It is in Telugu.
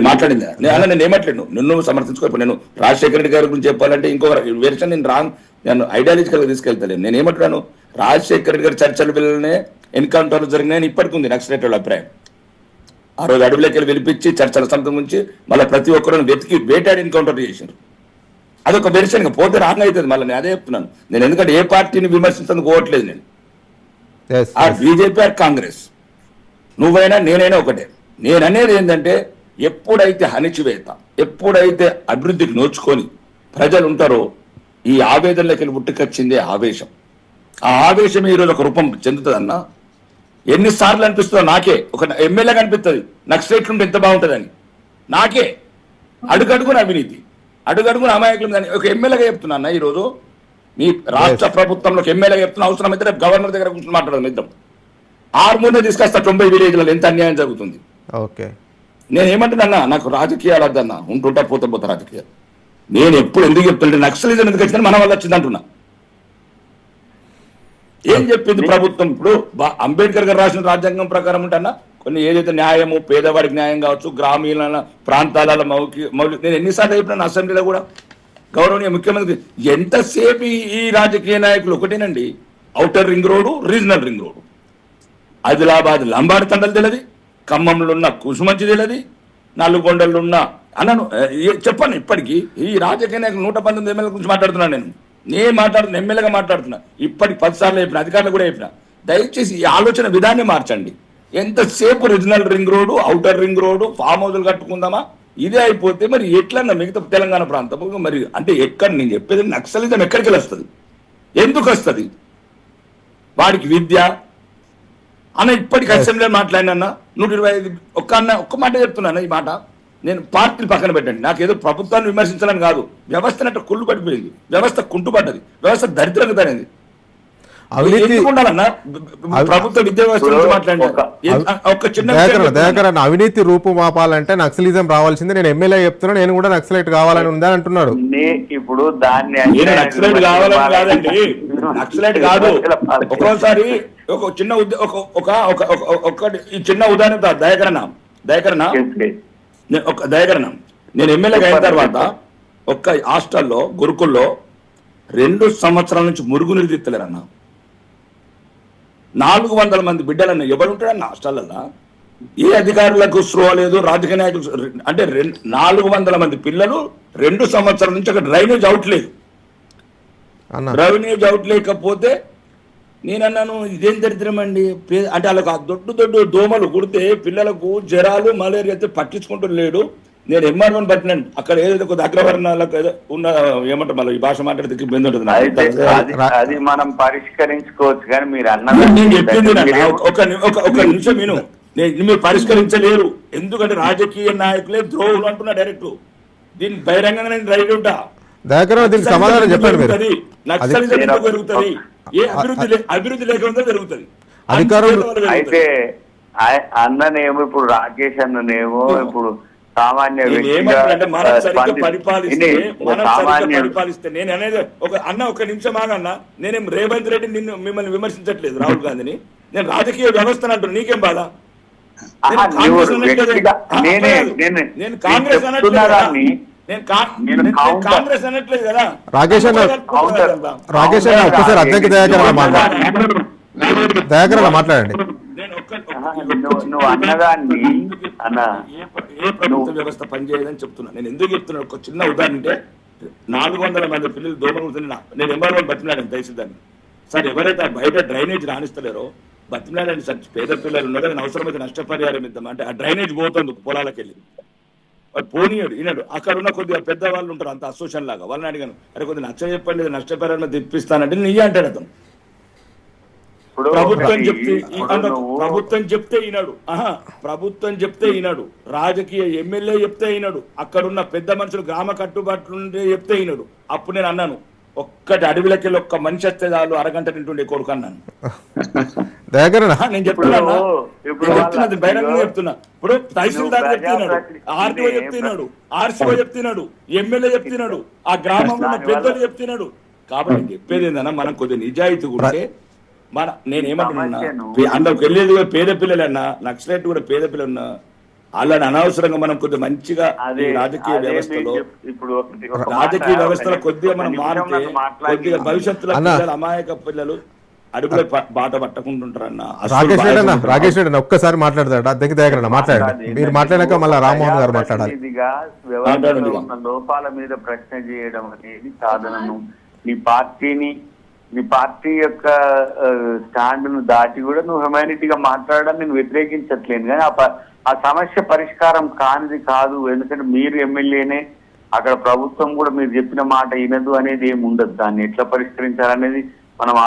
మాట్లాడింది నేను ఏమట్లేను నిన్ను సమర్థించుకో. నేను రాజశేఖర రెడ్డి గారి గురించి చెప్పాలంటే ఇంకో వెర్షన్ నేను రాంగ్, నేను ఐడియాలజికల్ గా తీసుకెళ్తాను. నేను ఏమంటున్నాను, రాజశేఖర రెడ్డి గారి చర్చల పిల్లలనే ఎన్కౌంటర్లు జరిగినాయని ఇప్పటికి ఉంది నక్సలైట్ వాళ్ళ అభిప్రాయం. ఆ రోజు అడవులకి వెళ్ళి చర్చల సంతం నుంచి మళ్ళీ ప్రతి ఒక్కరు వెతికి వేటాడి ఎన్కౌంటర్ చేశారు. అదొక వెర్షన్ పోతే రాంగ్ అవుతుంది. మళ్ళీ నేను అదే చెప్తున్నాను. నేను ఎందుకంటే ఏ పార్టీని విమర్శించడానికి పోవట్లేదు. నేను ఆ బీజేపీ ఆర్ కాంగ్రెస్, నువ్వైనా నేనైనా ఒకటే. నేను అనేది ఏంటంటే ఎప్పుడైతే అణిచివేత, ఎప్పుడైతే అభివృద్ధికి నోచుకొని ప్రజలు ఉంటారో ఈ ఆవేదనలోకి వెళ్ళి పుట్టుకొచ్చిందే ఆవేశం. ఆ ఆవేశం ఈరోజు ఒక రూపం చెందుతుందన్నా ఎన్నిసార్లు అనిపిస్తుందో నాకే. ఒక ఎమ్మెల్యేగా అనిపిస్తుంది నక్సలైట్లు ఉంటే ఎంత బాగుంటుందని. నాకే అడుగడుగున అవినీతి, అడుగడుగున అమాయకులు కానీ ఒక ఎమ్మెల్యేగా చెప్తున్నా అన్న. ఈరోజు మీ రాష్ట్ర ప్రభుత్వంలో ఎమ్మెల్యేగా చెప్తున్న అవసరం అయితే రేపు గవర్నర్ దగ్గర కూర్చొని మాట్లాడదాం ఇద్దరం. 6 తీసుకొస్తా 90 విలేజ్లలో ఎంత అన్యాయం జరుగుతుంది. నేను ఏమంటున్నా, నాకు రాజకీయాలు వద్దన్నా, ఉంటుంటా పోతా రాజకీయాలు. నేను ఎప్పుడు ఎందుకు చెప్తుంటే నక్సలిజం ఎందుకు వచ్చిందని మన వల్ల వచ్చింది అంటున్నా. ఏం చెప్పింది ప్రభుత్వం? ఇప్పుడు అంబేద్కర్ గారు రాసిన రాజ్యాంగం ప్రకారం ఉంటన్నా కొన్ని ఏదైతే న్యాయము, పేదవాడికి న్యాయం కావచ్చు, గ్రామీణ ప్రాంతాల మౌలిక నేను ఎన్నిసార్లు చెప్పినాను అసెంబ్లీలో కూడా. గౌరవనీయ ముఖ్యమంత్రి ఎంతసేపు ఈ రాజకీయ నాయకులు ఒకటేనండి, outer ring road, regional ring road, Adilabad Lambadi తండలు తెలియదు, ఖమ్మంలో ఉన్న కుసుమంచి తెలియదు, నల్గొండలో ఉన్న అన్నను చెప్పాను. ఇప్పటికీ ఈ రాజకీయ నాయకులు 119 ఎమ్మెల్యేల గురించి మాట్లాడుతున్నాను. నేను మాట్లాడుతున్నా, ఎమ్మెల్యేగా మాట్లాడుతున్నా. ఇప్పటికి 10 సార్లు చెప్పిన, అధికారులు కూడా చెప్పిన, దయచేసి ఈ ఆలోచన విధాన్ని మార్చండి. ఎంతసేపు regional ring road, outer ring road, farm హౌజులు కట్టుకుందామా, ఇదే అయిపోతే మరి ఎట్లన్నా మిగతా తెలంగాణ ప్రాంతం మరి అంటే ఎక్కడ నేను చెప్పేది నక్సలిజం ఎక్కడికి వస్తుంది, ఎందుకు వస్తుంది? వాడికి విద్య అన్న ఇప్పటికి అసెంబ్లీలో మాట్లాడినా 125 ఒక్క మాట చెప్తున్నాను. ఈ మాట నేను పార్టీలు పక్కన పెట్టండి, నాకు ఏదో ప్రభుత్వాన్ని విమర్శించాలని కాదు. వ్యవస్థ అంటే కుళ్ళు పడిపోయింది, వ్యవస్థ కుంటుపడ్డది, వ్యవస్థ దరిద్రంగా తనేది. ప్రభుత్వ విద్యా వ్యవస్థ గురించి మాట్లాడిన అవినీతి రూపుమాపాలంటే నక్సలిజం రావాల్సిందే. నేను ఎమ్మెల్యే చెప్తున్నా, నేను కూడా నక్సలైట్ కావాలని ఉందని అంటున్నాడు. ఇప్పుడు దాన్ని నక్సలైట్ కావాలని కాదండి, నక్సలైట్ కాదు. ఒక్కోసారి ఒక చిన్న ఈ చిన్న ఉదాహరణ దయకరణ నేను ఎమ్మెల్యేగా అయిన తర్వాత ఒక్క హాస్టల్లో గురుకుల్లో 2 సంవత్సరాల నుంచి మురుగునీరు తీస్తలేరన్నా. 400 మంది బిడ్డలన్న ఎవరుంటాడన్న హాస్టల్లో? ఏ అధికారులకు స్పృహ లేదు, రాజకీయ నాయకులు అంటే 400 మంది పిల్లలు 2 సంవత్సరాల నుంచి అక్కడ డ్రైనేజ్ అవుట్ లేదు. డ్రైనేజ్ అవుట్ లేకపోతే నేనన్నాను ఇదేం దరిద్రం అండి అంటే వాళ్ళకు దొడ్డు దోమలు కుడితే పిల్లలకు జ్వరాలు, మలేరియా అయితే పట్టించుకుంటూ లేడు. నేను ఎంఆర్ఓని పట్టినాను. అక్కడ ఏదైతే కొద్ది అగ్రవర్ణాలకు ఉన్న ఏమంటారు మళ్ళీ ఈ భాష మాట్లాడితే ఇబ్బంది ఉంటుంది. అది మనం పరిష్కరించుకోవచ్చు కానీ మీరు అన్నది నేను చెప్పింది ఒక నిమిషం విను. మీరు పరిష్కరించలేరు, ఎందుకంటే రాజకీయ నాయకులే ద్రోహులు అంటున్నా డైరెక్ట్. దీన్ని బహిరంగంగా నేను రైట్ ఉంటా. దీనికి సమాధానం చెప్పండి. నక్సలిజం ఎందుకు పెరుగుతుంది? ఏ అభివృద్ధి లేకుండా పెరుగుతుంది. అయితే అన్ననేమో ఇప్పుడు రాకేష్ అన్ననేమో ఇప్పుడు సామాన్య పరిపాలిస్తే నేను అనేది ఒక నిమిషం ఆగన్నా. నేనేం రేవంత్ రెడ్డి మిమ్మల్ని విమర్శించట్లేదు, రాహుల్ గాంధీని. నేను రాజకీయ వ్యవస్థను అంటున్నా, నీకేం బాధ? నేను కాంగ్రెస్ కాంగ్రెస్ అనట్లేదు కదా. రాకేష్ అన్న ఒక్కసారి అధ్యక్ష దయాకరణ మాట్లాడండి. నువ్వు అన్నదాన్ని ఏ ప్రభుత్వ వ్యవస్థ పనిచేయదని చెప్తున్నా. నేను ఎందుకు చెప్తున్నా, ఒక చిన్న ఉదాహరణ అంటే 400 మంది పిల్లలు దోమలు నేను ఎంఆర్ఓ బతిమలాడాను దయచేదాన్ని. సార్ ఎవరైతే బయట డ్రైనేజ్ రాణిస్తలేరో బతిమలాడండి సార్. పేద పిల్లలు ఉన్నారు, నేను అవసరమైతే నష్టపరిహారం ఇద్దాం అంటే ఆ డ్రైనేజ్ పోతుంది పొలాలకు వెళ్ళి పోనీయడు ఈనాడు. అక్కడ ఉన్న కొద్దిగా పెద్దవాళ్ళు ఉంటారు అంత అసోసియేషన్ లాగా, వాళ్ళని అడిగాను, అరే కొద్దిగా నచ్చ చెప్పండి నష్టపరిహారం తెప్పిస్తానంటే నీ అంటాడు అతను. ప్రభుత్వం చెప్తే ఈనాడు, ప్రభుత్వం చెప్తే ఈనాడు, రాజకీయ ఎమ్మెల్యే చెప్తే ఈనాడు, అక్కడున్న పెద్ద మనుషులు గ్రామ కట్టుబాట్లు చెప్తే ఈనాడు. అప్పుడు నేను అన్నాను, ఒక్కటి అడవిలోకి ఒక్క మనిషి వస్తే చాలు అరగంట నింటుండే కొడుకు అన్నాను. నేను చెప్తున్నది బహిరంగంగా చెప్తున్నా. ఇప్పుడు తహసీల్దార్ చెప్తున్నాడు, ఆర్టీఓ చెప్తున్నాడు, ఆర్సీఓ చెప్తున్నాడు, ఎమ్మెల్యే చెప్తున్నాడు, ఆ గ్రామంలో ఉన్న పెద్దలు చెప్తున్నాడు. కాబట్టి చెప్పేది ఏందన్నా, మనం కొద్దిగా నిజాయితీ ఉంటే నేనేమంటున్నా, సమస్యను- అందరికి వెళ్ళేది కూడా పేద పిల్లలన్నా, నక్సలైట్ కూడా పేద పిల్లలన్నా, వాళ్ళని అనవసరంగా మనం కొద్దిగా మంచిగా ఈ రాజకీయ వ్యవస్థలో ఇప్పుడు రాజకీయ వ్యవస్థలో కొద్దిగా మనం మారితే కొద్దిగా భవిష్యత్తులో అన్న. పిల్లలు అమాయక పిల్లలు అడుగులో బాట పట్టకుంటుంటారన్న. రాకేష్ రెడ్డి ఒక్కసారి మాట్లాడతాడు దగ్గర మాట్లాడండి. మీరు మాట్లాడాక మళ్ళీ రామ్మోహన్ గారు మాట్లాడాలి. ప్రతినిధిగా వ్యవస్థలో ఉన్న లోపాల మీద ప్రశ్న చేయడం అనేది సాధనను నీ పార్టీ యొక్క స్టాండ్ ను దాటి కూడా నువ్వు హ్యుమానిటీగా మాట్లాడడం నేను వ్యతిరేకించట్లేను, కానీ ఆ సమస్య పరిష్కారం కానిది కాదు. ఎందుకంటే మీరు ఎమ్మెల్యేనే, అక్కడ ప్రభుత్వం కూడా మీరు చెప్పిన మాట వినదు అనేది ఏమి ఉండదు. దాన్ని ఎట్లా పరిష్కరించాలనేది మనం